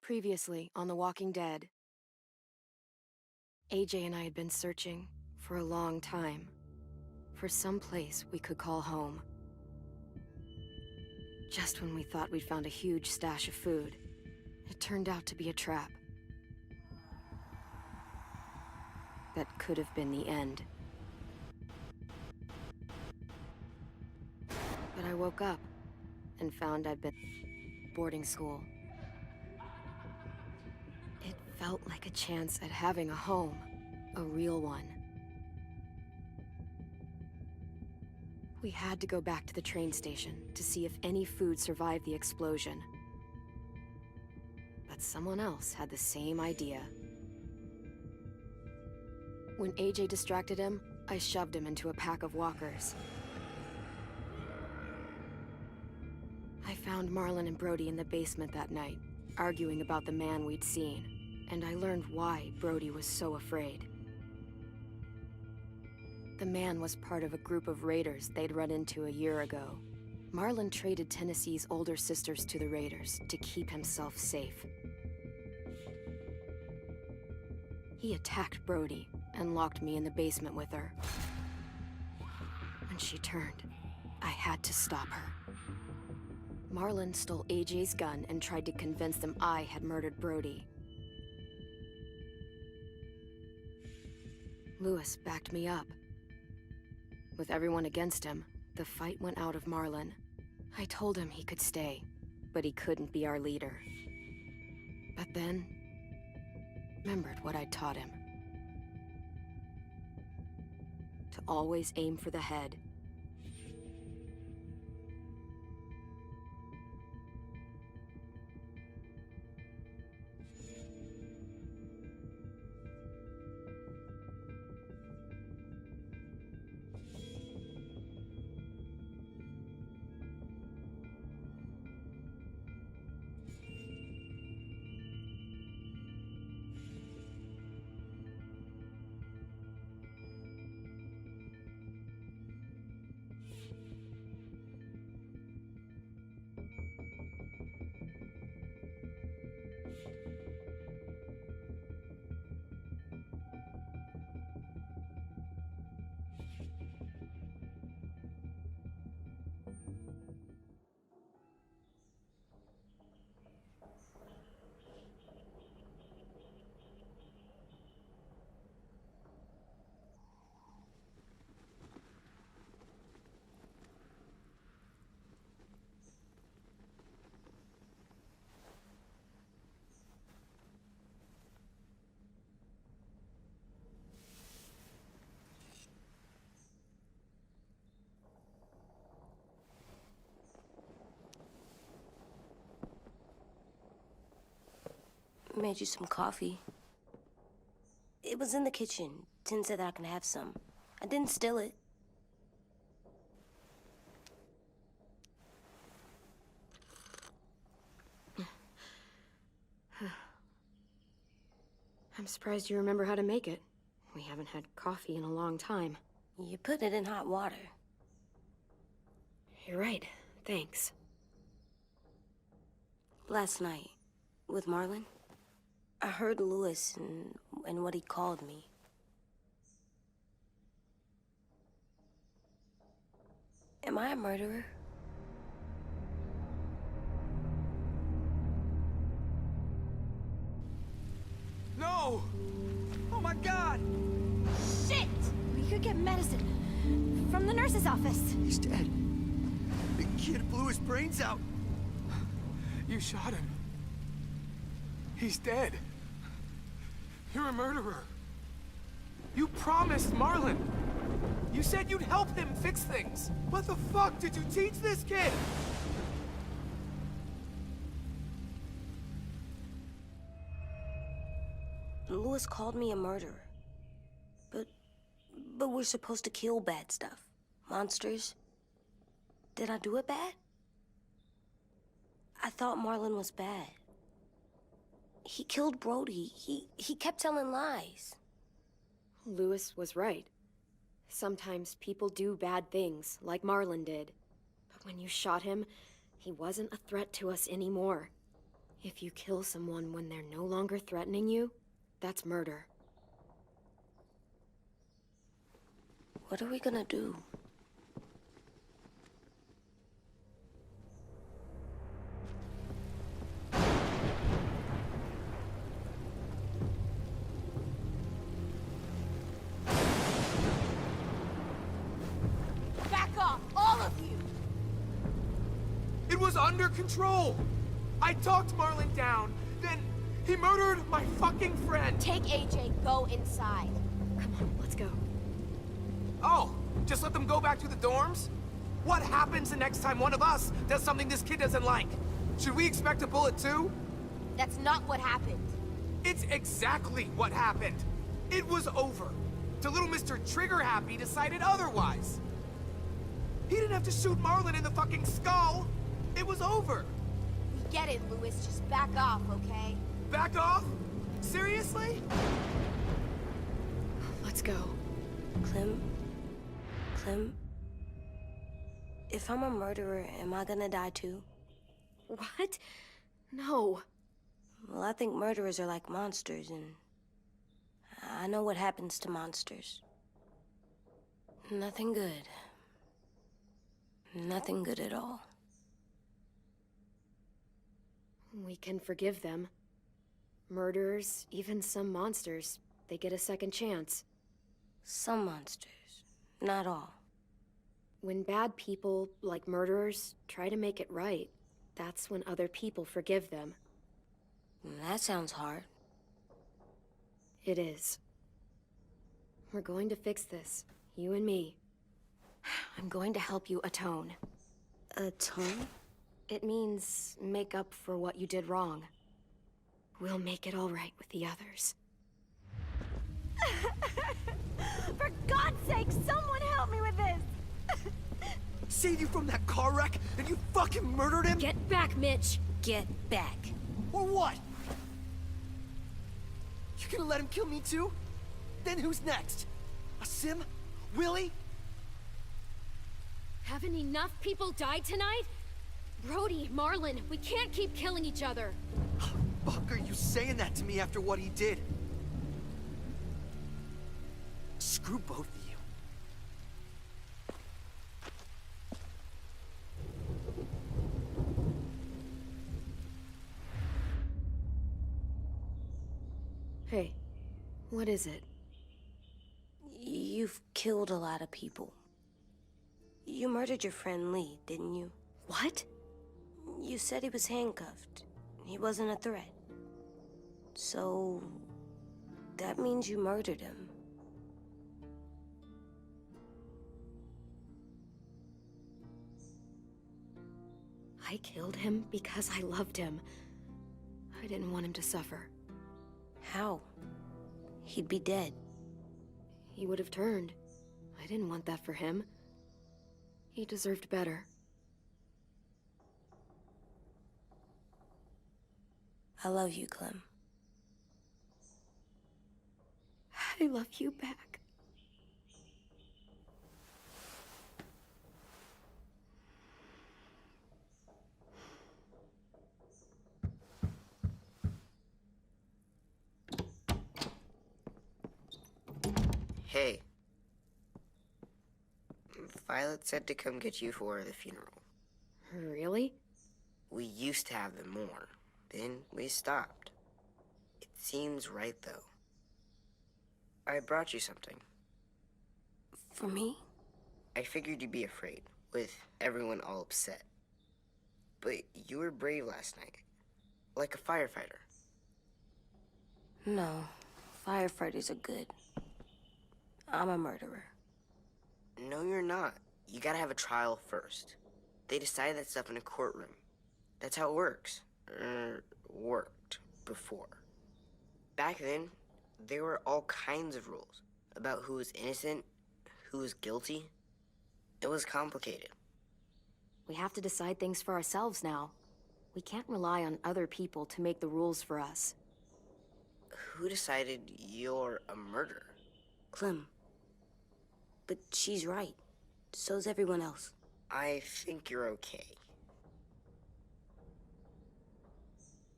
Previously on The Walking Dead, AJ and I had been searching for a long time for some place we could call home. Just when we thought we'd found a huge stash of food, it turned out to be a trap. That could have been the end. But I woke up and found I'd been boarding school. It felt like a chance at having a home, a real one. We had to go back to the train station to see if any food survived the explosion. But someone else had the same idea. When AJ distracted him, I shoved him into a pack of walkers. I found Marlon and Brody in the basement that night, arguing about the man we'd seen, and I learned why Brody was so afraid. The man was part of a group of raiders they'd run into a year ago. Marlon traded Tennessee's older sisters to the raiders to keep himself safe. He attacked Brody and locked me in the basement with her. When she turned, I had to stop her. Marlon stole AJ's gun and tried to convince them I had murdered Brody. Lewis backed me up. With everyone against him, the fight went out of Marlon. I told him he could stay, but he couldn't be our leader. But then, remembered what I'd taught him. To always aim for the head. Made you some coffee. It was in the kitchen. Tin said that I can have some. I didn't steal it. I'm surprised you remember how to make it. We haven't had coffee in a long time. You put it in hot water. You're right. Thanks. Last night, with Marlon, I heard Lewis and what he called me. Am I a murderer? No! Oh my God! Shit! We could get medicine from the nurse's office. He's dead. The kid blew his brains out. You shot him. He's dead. You're a murderer. You promised Marlon. You said you'd help him fix things. What the fuck did you teach this kid? Lewis called me a murderer. But we're supposed to kill bad stuff. Monsters. Did I do it bad? I thought Marlon was bad. He killed Brody. He kept telling lies. Lewis was right. Sometimes people do bad things, like Marlon did. But when you shot him, he wasn't a threat to us anymore. If you kill someone when they're no longer threatening you, that's murder. What are we gonna do? Back off, all of you! It was under control! I talked Marlon down, then he murdered my fucking friend! Take AJ, go inside. Come on, let's go. Oh, just let them go back to the dorms? What happens the next time one of us does something this kid doesn't like? Should we expect a bullet too? That's not what happened. It's exactly what happened. It was over. Till little Mr. Trigger Happy decided otherwise. He didn't have to shoot Marlon in the fucking skull. It was over. We get it, Louis. Just back off, okay? Back off? Seriously? Let's go. Clem? If I'm a murderer, am I gonna die too? What? No. Well, I think murderers are like monsters, and I know what happens to monsters. Nothing good. Nothing good at all. We can forgive them. Murderers, even some monsters, they get a second chance. Some monsters, not all. When bad people, like murderers, try to make it right, that's when other people forgive them. That sounds hard. It is. We're going to fix this, you and me. I'm going to help you atone. Atone? It means make up for what you did wrong. We'll make it all right with the others. For God's sake, someone help me with this! Saved you from that car wreck, and you fucking murdered him? Get back, Mitch! Get back. Or what? You gonna let him kill me too? Then who's next? Sim? Willie? Haven't enough people died tonight? Brody, Marlon, we can't keep killing each other. Fuck are you saying that to me after what he did? Screw both of you. Hey, what is it? You've killed a lot of people. You murdered your friend Lee, didn't you? What? You said he was handcuffed. He wasn't a threat. So... that means you murdered him. I killed him because I loved him. I didn't want him to suffer. How? He'd be dead. He would have turned. I didn't want that for him. He deserved better. I love you, Clem. I love you back. Hey. Violet said to come get you for the funeral. Really? We used to have them more. Then we stopped. It seems right, though. I brought you something. For me? I figured you'd be afraid, with everyone all upset. But you were brave last night. Like a firefighter. No. Firefighters are good. I'm a murderer. No, you're not. You gotta have a trial first. They decide that stuff in a courtroom. That's how it works. Worked before. Back then, there were all kinds of rules about who was innocent, who was guilty. It was complicated. We have to decide things for ourselves now. We can't rely on other people to make the rules for us. Who decided you're a murderer? Clem. But she's right. So's everyone else. I think you're okay.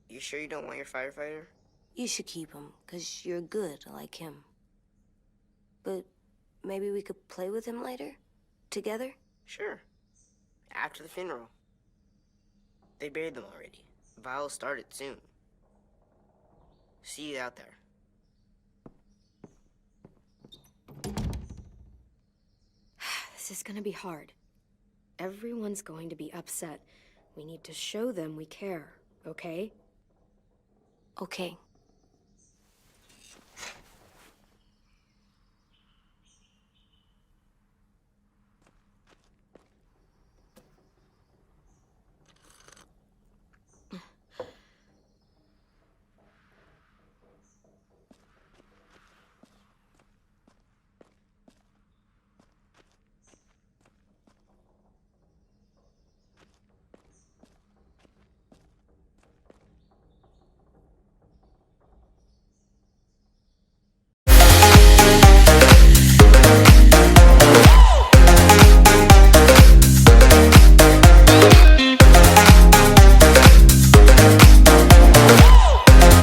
You sure you don't want your firefighter? You should keep him, 'cause you're good like him. But maybe we could play with him later? Together? Sure. After the funeral. They buried them already. Vile started soon. See you out there. This is gonna be hard. Everyone's going to be upset. We need to show them we care, okay? Okay.